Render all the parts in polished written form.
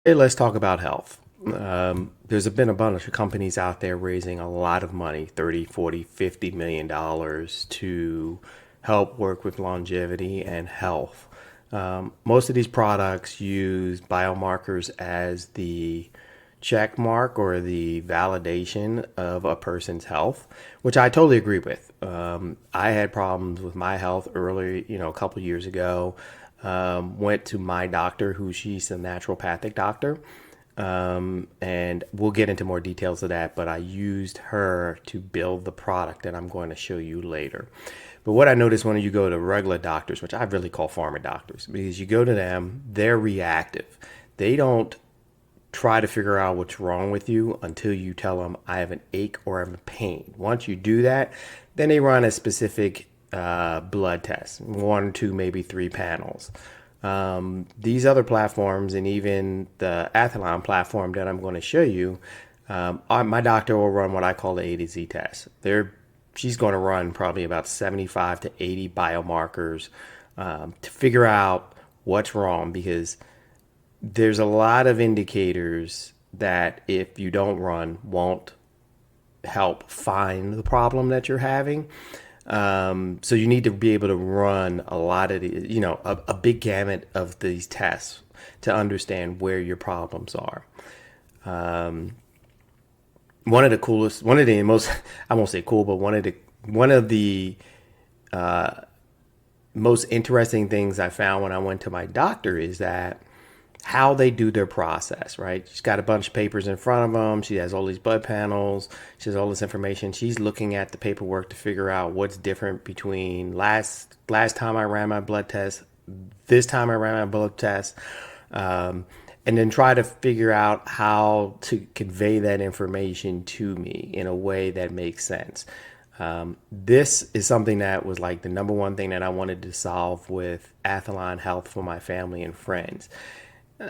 Hey, let's talk about health. There's been a bunch of companies out there raising a lot of money, 30, 40, $50 million to help work with longevity and health. Most of these products use biomarkers as the check mark or the validation of a person's health, which I totally agree with. I had problems with my health early, a couple years ago. Went to my doctor, who she's a naturopathic doctor. And we'll get into more details of that, but I used her to build the product that I'm going to show you later. But what I noticed when you go to regular doctors, which I really call pharma doctors, because you go to them, they're reactive. They don't try to figure out what's wrong with you until you tell them I have an ache or I have a pain. Once you do that, then they run a specific blood test, one, two, maybe three panels. These other platforms and even the Athlon platform that I'm going to show you, my doctor will run what I call the A to Z test. She's going to run probably about 75 to 80 biomarkers to figure out what's wrong, because there's a lot of indicators that if you don't run won't help find the problem that you're having. So you need to be able to run a lot of the, a big gamut of these tests to understand where your problems are. One of the coolest, one of the most, I won't say cool, but one of the most interesting things I found when I went to my doctor is that how they do their process, right? She's got a bunch of papers in front of them. She has all these blood panels. She has all this information. She's looking at the paperwork to figure out what's different between last time I ran my blood test, this time I ran my blood test, and then try to figure out how to convey that information to me in a way that makes sense. This is something that was like the number one thing that I wanted to solve with Athlon Health for my family and friends.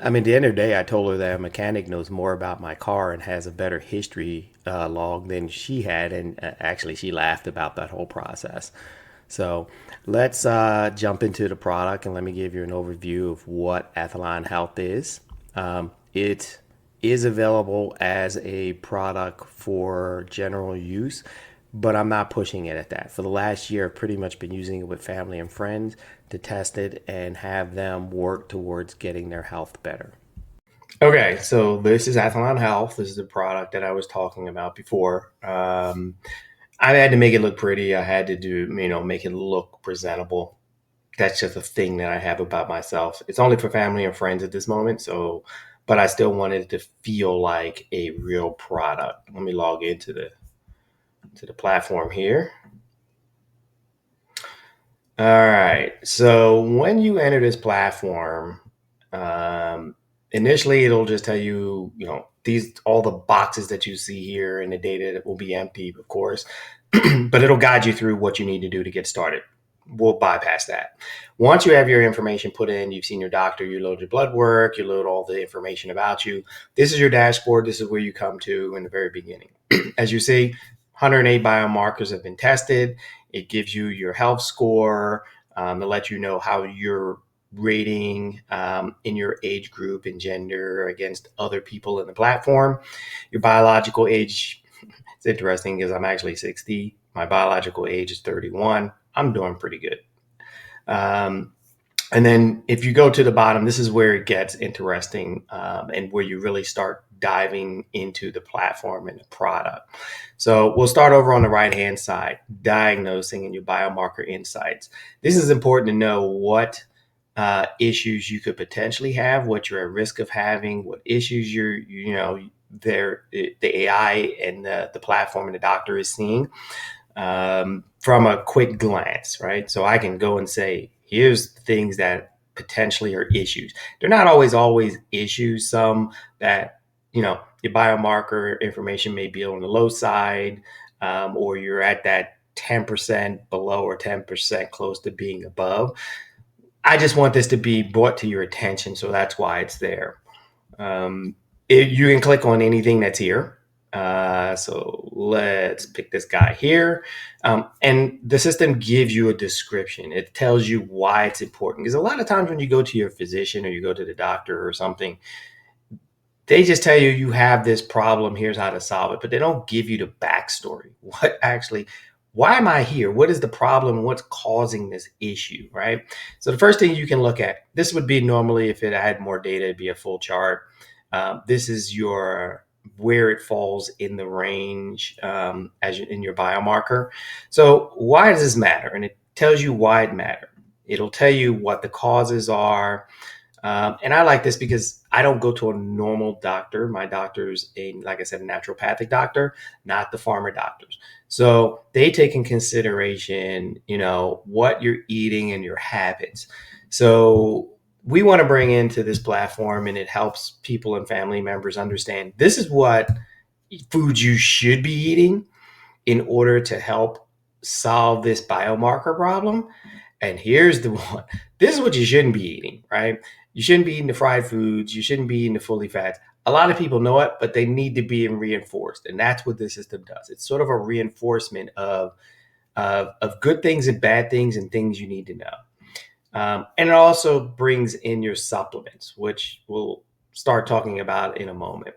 I mean, at the end of the day, I told her that a mechanic knows more about my car and has a better history log than she had. And actually, she laughed about that whole process. So let's jump into the product and let me give you an overview of what Athlon Health is. It is available as a product for general use, but I'm not pushing it at that. For the last year, I've pretty much been using it with family and friends to test it and have them work towards getting their health better. Okay, so this is Athlon Health. This is the product that I was talking about before. I had to make it look pretty. I had to make it look presentable. That's just a thing that I have about myself. It's only for family and friends at this moment. So, but I still wanted it to feel like a real product. Let me log into the platform here. All right. So when you enter this platform, um, initially it'll just tell you, these all the boxes that you see here and the data that will be empty, of course, but it'll guide you through what you need to do to get started. We'll bypass that. Once you have your information put in, you've seen your doctor, you load your blood work, you load all the information about you. This is your dashboard. This is where you come to in the very beginning. As you see, 108 biomarkers have been tested. It gives you your health score to let you know how you're rating in your age group and gender against other people in the platform. Your biological age, it's interesting because I'm actually 60. My biological age is 31. I'm doing pretty good. Um, and then if you go to the bottom, this is where it gets interesting and where you really start diving into the platform and the product. So we'll start over on the right hand side, diagnosing and your biomarker insights. This is important to know what issues you could potentially have, what you're at risk of having, what issues the AI and the platform and the doctor is seeing from a quick glance, right? So I can go and say, here's things that potentially are issues. They're not always issues. Some that, your biomarker information may be on the low side, or you're at that 10% below or 10% close to being above. I just want this to be brought to your attention. So that's why it's there. You can click on anything that's here. So let's pick this guy here. And the system gives you a description. It tells you why it's important. Because a lot of times when you go to your physician or you go to the doctor or something, They just tell you you have this problem, here's how to solve it, but they don't give you the backstory. What actually, why am I here? What is the problem? What's causing this issue, right? So the first thing you can look at, this would be normally if it had more data, it'd be a full chart. This is your where it falls in the range in your biomarker. So why does this matter? And it tells you why it matters. It'll tell you what the causes are, and I like this because I don't go to a normal doctor. My doctor's like I said, a naturopathic doctor, not the pharma doctors. So they take in consideration, what you're eating and your habits. So we want to bring into this platform, and it helps people and family members understand this is what foods you should be eating in order to help solve this biomarker problem. And here's the one. This is what you shouldn't be eating, right? You shouldn't be eating the fried foods. You shouldn't be eating the fully fats. A lot of people know it, but they need to be reinforced. And that's what this system does. It's sort of a reinforcement of good things and bad things and things you need to know. And it also brings in your supplements, which we'll start talking about in a moment.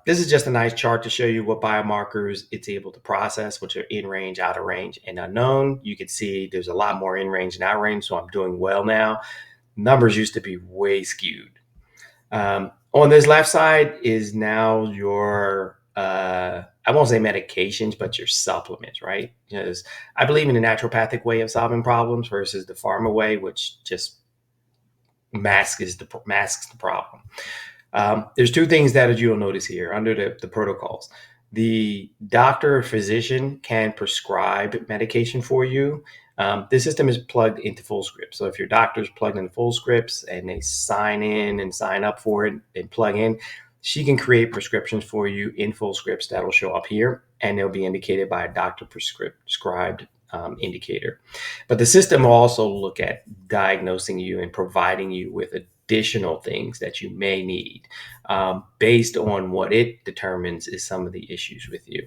This is just a nice chart to show you what biomarkers it's able to process, which are in range, out of range, and unknown. You can see there's a lot more in range and out range, so I'm doing well now. Numbers used to be way skewed. On this left side is now your, I won't say medications, but your supplements, right? Because I believe in the naturopathic way of solving problems versus the pharma way, which just masks the problem. There's two things that you'll notice here under the protocols. The doctor or physician can prescribe medication for you. This system is plugged into Fullscript. So if your doctor's plugged into Fullscripts and they sign in and sign up for it and plug in, she can create prescriptions for you in Fullscripts that'll show up here, and they'll be indicated by a doctor prescribed indicator. But the system will also look at diagnosing you and providing you with additional things that you may need based on what it determines is some of the issues with you.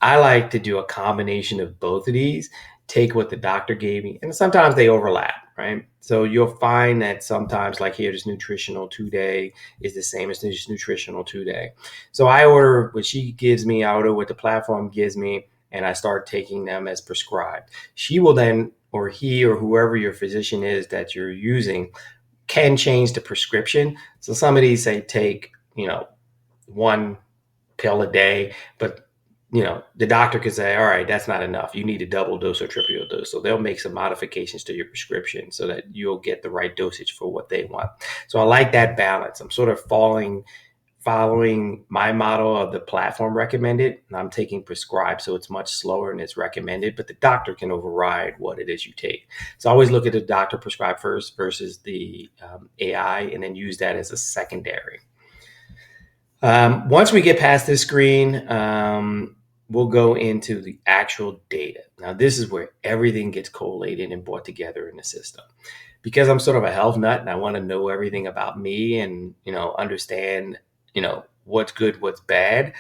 I like to do a combination of both of these, take what the doctor gave me, and sometimes they overlap, right? So you'll find that sometimes, like here, this nutritional 2-day is the same as this nutritional 2-day. So I order what she gives me, I order what the platform gives me, and I start taking them as prescribed. She will then, or he, or whoever your physician is that you're using, can change the prescription. So some of these say take, one pill a day, but the doctor could say, all right, that's not enough. You need a double dose or triple dose. So they'll make some modifications to your prescription so that you'll get the right dosage for what they want. So I like that balance. I'm sort of following my model of the platform recommended, and I'm taking prescribed, so it's much slower and it's recommended, but the doctor can override what it is you take. So I always look at the doctor prescribed first versus the AI, and then use that as a secondary. Once we get past this screen, we'll go into the actual data. Now, this is where everything gets collated and brought together in the system. Because I'm sort of a health nut and I want to know everything about me and, understand, what's good, what's bad.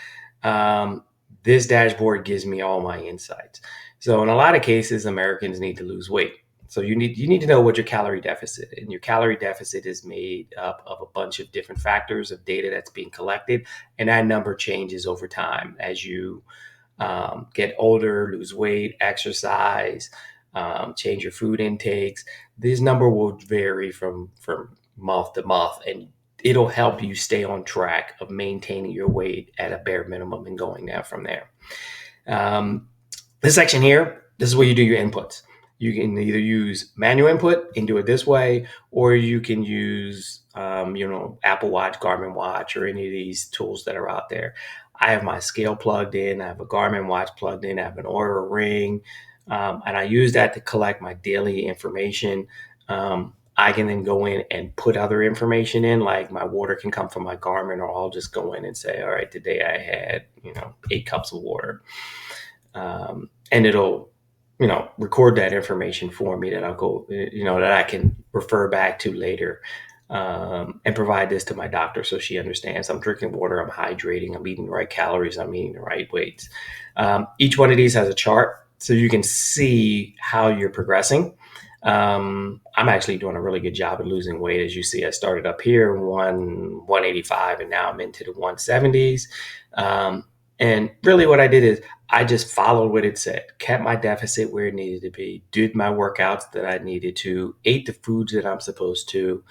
This dashboard gives me all my insights. So in a lot of cases, Americans need to lose weight. So you need to know what your calorie deficit is. And your calorie deficit is made up of a bunch of different factors of data that's being collected. And that number changes over time as you get older, lose weight, exercise, change your food intakes. This number will vary from month to month, and it'll help you stay on track of maintaining your weight at a bare minimum and going down from there. This section here, this is where you do your inputs. You can either use manual input and do it this way, or you can use, Apple Watch, Garmin Watch, or any of these tools that are out there. I have my scale plugged in. I have a Garmin watch plugged in. I have an Oura ring, and I use that to collect my daily information. I can then go in and put other information in, like my water can come from my Garmin, or I'll just go in and say, all right, today I had, 8 cups of water. And it'll, record that information for me that I'll go, that I can refer back to later, and provide this to my doctor so she understands I'm drinking water, I'm hydrating, I'm eating the right calories, I'm eating the right weights. Each one of these has a chart so you can see how you're progressing. I'm actually doing a really good job at losing weight. As you see, I started up here 185, and now I'm into the 170s. Um, and really, what I did is I just followed what it said, kept my deficit where it needed to be, did my workouts that I needed to, ate the foods that I'm supposed to,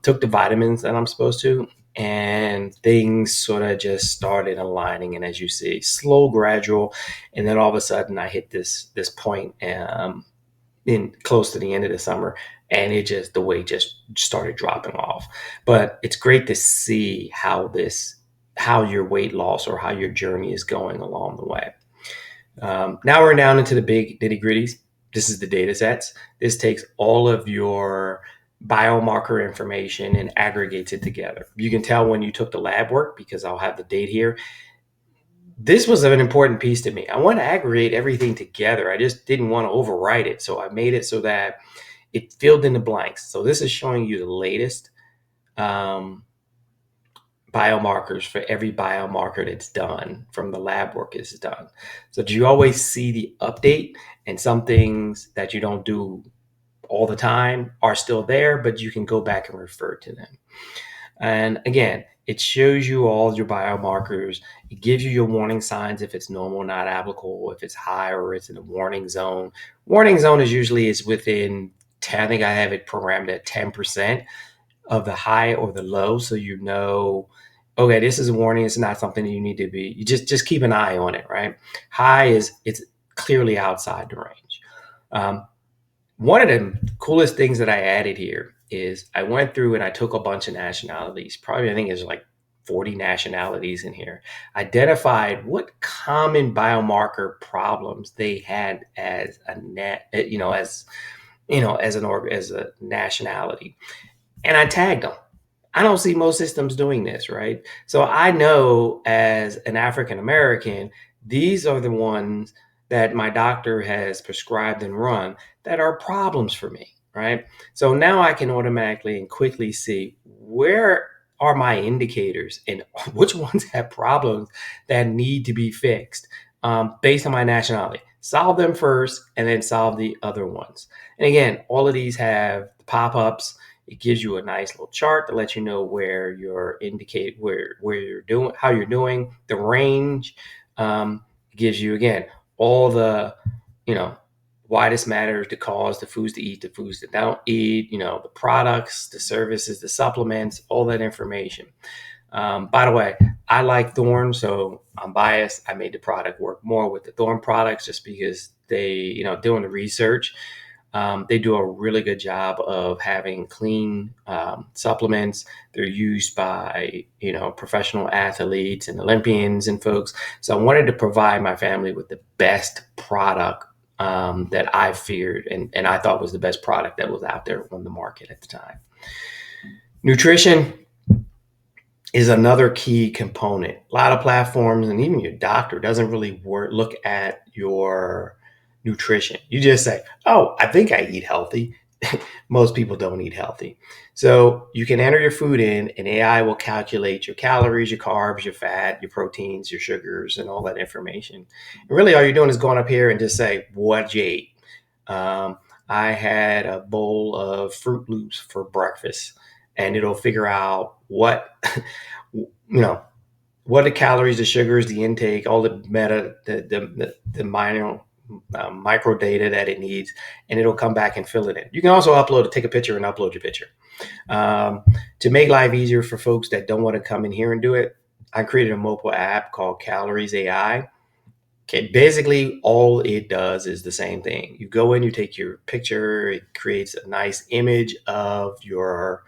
took the vitamins that I'm supposed to, and things sort of just started aligning. And as you see, slow, gradual, and then all of a sudden, I hit this point. In close to the end of the summer, and the weight just started dropping off. But it's great to see how your weight loss or how your journey is going along the way. Now we're down into the big nitty gritties. This is the data sets. This takes all of your biomarker information and aggregates it together. You can tell when you took the lab work because I'll have the date here. This was an important piece to me. I want to aggregate everything together. I just didn't want to overwrite it. So I made it so that it filled in the blanks. So this is showing you the latest um, biomarkers for every biomarker that's done from the lab work is done. So do you always see the update, and some things that you don't do all the time are still there, but you can go back and refer to them. And again, it shows you all your biomarkers. It gives you your warning signs if it's normal, not applicable, if it's high or it's in the warning zone. Warning zone is usually is within 10, I think I have it programmed at 10% of the high or the low. So you know, okay, this is a warning. It's not something that you need to be, you just keep an eye on it, right? High is it's clearly outside the range. One of the coolest things that I added here is I went through and I took a bunch of nationalities. Probably, I think there's like 40 nationalities in here. Identified what common biomarker problems they had as a net, as as a nationality, and I tagged them. I don't see most systems doing this, right? So I know as an African American, these are the ones that my doctor has prescribed and run that are problems for me, right? So now I can automatically and quickly see where are my indicators and which ones have problems that need to be fixed based on my nationality. Solve them first and then solve the other ones. And again, all of these have pop ups. It gives you a nice little chart to let you know where you're indicate where you're doing, how you're doing, the range. Gives you again all the you know why this matters, the cause, the foods to eat, the foods to don't eat, the products, the services, the supplements, all that information. By the way, I like Thorn, so I'm biased. I made the product work more with the Thorn products just because they, doing the research. They do a really good job of having clean supplements. They're used by professional athletes and Olympians and folks. So I wanted to provide my family with the best product that I figured and I thought was the best product that was out there on the market at the time. Nutrition is another key component. A lot of platforms and even your doctor doesn't really look at your nutrition. You just say, "Oh, I think I eat healthy." Most people don't eat healthy. So you can enter your food in, and AI will calculate your calories, your carbs, your fat, your proteins, your sugars, and all that information. And really, all you're doing is going up here and just say, "What you ate?" Um, I had a bowl of Fruit Loops for breakfast, and it'll figure out what you know what the calories, the sugars, the intake, all the the minor micro data that it needs, and it'll come back and fill it in. You can also take a picture and upload your picture. To make life easier for folks that don't want to come in here and do it, I created a mobile app called Calories AI. Okay, basically all it does is the same thing. You go in, you take your picture, it creates a nice image of you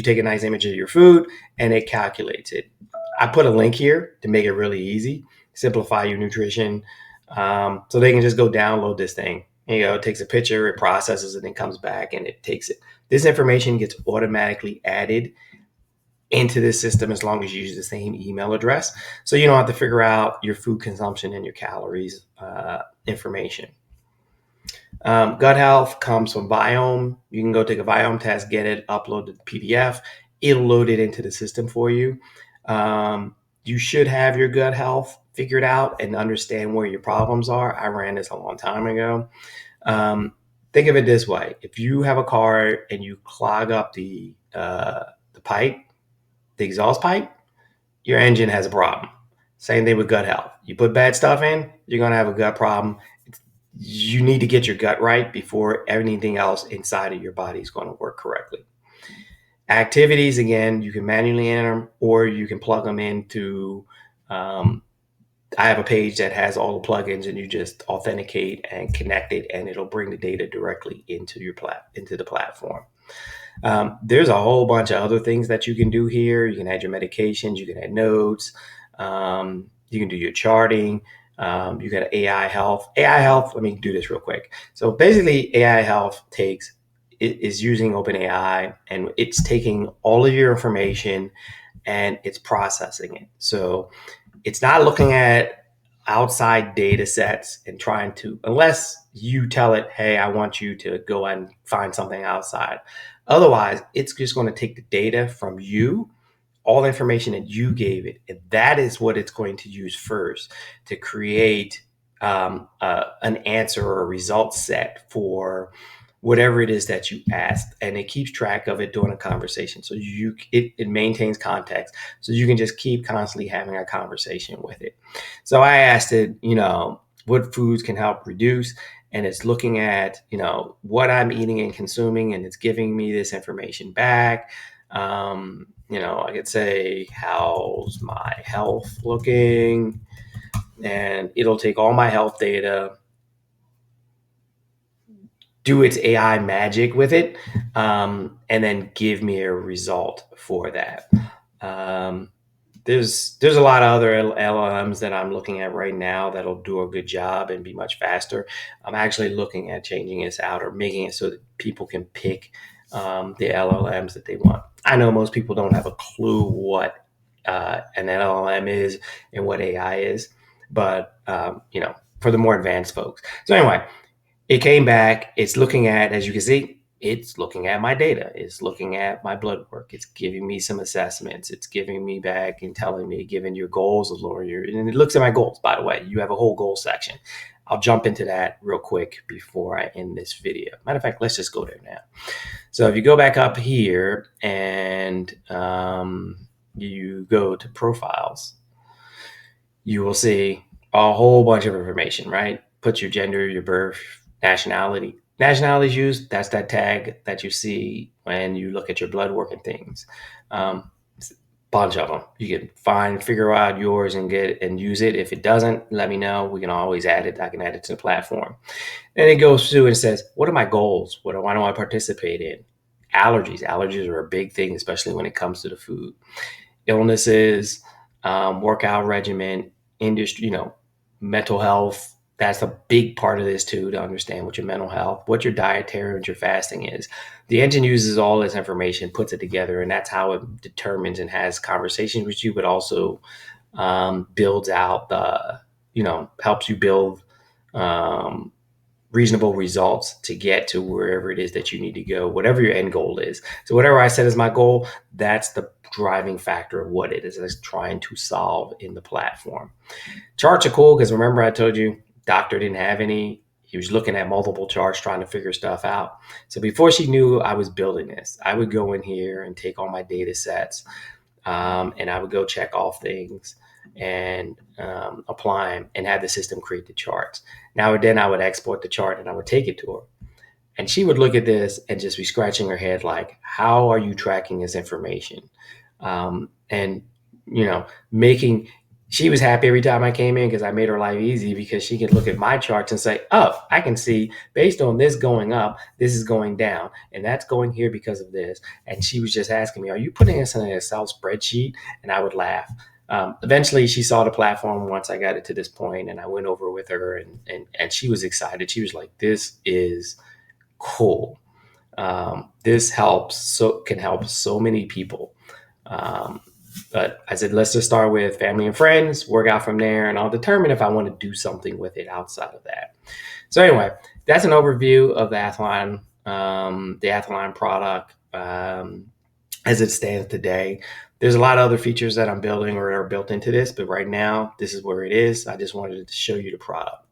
take a nice image of your food and it calculates it. I put a link here to make it really easy, simplify your nutrition. So they can just go download this thing. It takes a picture, it processes it, and comes back and it takes it. This information gets automatically added into this system as long as you use the same email address. So you don't have to figure out your food consumption and your calories information. Gut health comes from Biome. You can go take a Biome test, get it, upload the PDF. It'll load it into the system for you. You should have your gut health figured out and understand where your problems are. I ran this a long time ago. Think of it this way: if you have a car and you clog up the pipe, the exhaust pipe, your engine has a problem. Same thing with gut health. You put bad stuff in, you're going to have a gut problem. You need to get your gut right before anything else inside of your body is going to work correctly. Activities, again, you can manually enter them or you can plug them into. I have a page that has all the plugins, and you just authenticate and connect it, and it'll bring the data directly into into the platform. There's a whole bunch of other things that you can do here. You can add your medications, you can add notes, you can do your charting. You got AI Health. AI Health, let me do this real quick. So basically, AI Health is using OpenAI, and it's taking all of your information and it's processing it. So it's not looking at outside data sets and trying to, unless you tell it, hey, I want you to go and find something outside. Otherwise, it's just going to take the data from you, all the information that you gave it, and that is what it's going to use first to create an answer or a result set for whatever it is that you asked, and it keeps track of it during a conversation. So it maintains context, so you can just keep constantly having a conversation with it. So I asked it, what foods can help reduce, and it's looking at what I'm eating and consuming, and it's giving me this information back. I could say, how's my health looking, and it'll take all my health data, do its AI magic with it, and then give me a result for that. Um, there's a lot of other LLMs that I'm looking at right now that'll do a good job and be much faster. I'm actually looking at changing this out or making it so that people can pick the LLMs that they want. I know most people don't have a clue what an LLM is and what AI is, but for the more advanced folks. So anyway, it came back. It's looking at, as you can see, it's looking at my data. It's looking at my blood work. It's giving me some assessments. It's giving me back and telling me, given your goals, and it looks at my goals, by the way. You have a whole goal section. I'll jump into that real quick before I end this video. Matter of fact, let's just go there now. So if you go back up here and you go to profiles, you will see a whole bunch of information, right? Put your gender, your birth, nationality. Nationality is used. That's that tag that you see when you look at your blood work and things. Bunch of them. You can figure out yours and use it. If it doesn't, let me know. We can always add it. I can add it to the platform. Then it goes through and says, what are my goals? Why do I participate in? Allergies. Allergies are a big thing, especially when it comes to the food. Illnesses, workout regimen, industry, mental health. That's a big part of this too, to understand what your mental health, what your dietary and your fasting is. The engine uses all this information, puts it together, and that's how it determines and has conversations with you, but also builds out helps you build reasonable results to get to wherever it is that you need to go, whatever your end goal is. So whatever I set as my goal, that's the driving factor of what it is that's trying to solve in the platform. Charts are cool because remember I told you doctor didn't have any. He was looking at multiple charts trying to figure stuff out. So before she knew I was building this, I would go in here and take all my data sets and I would go check off things and apply them and have the system create the charts. Now and then I would export the chart and I would take it to her. And she would look at this and just be scratching her head like, how are you tracking this information? And, making, she was happy every time I came in because I made her life easy because she could look at my charts and say, oh, I can see based on this going up, this is going down, and that's going here because of this. And she was just asking me, are you putting this in an Excel spreadsheet? And I would laugh. Eventually, she saw the platform once I got it to this point, and I went over with her, and she was excited. She was like, this is cool. This can help so many people. But I said, let's just start with family and friends, work out from there, and I'll determine if I want to do something with it outside of that. So anyway, that's an overview of the Athlon product as it stands today. There's a lot of other features that I'm building or are built into this, but right now, this is where it is. I just wanted to show you the product.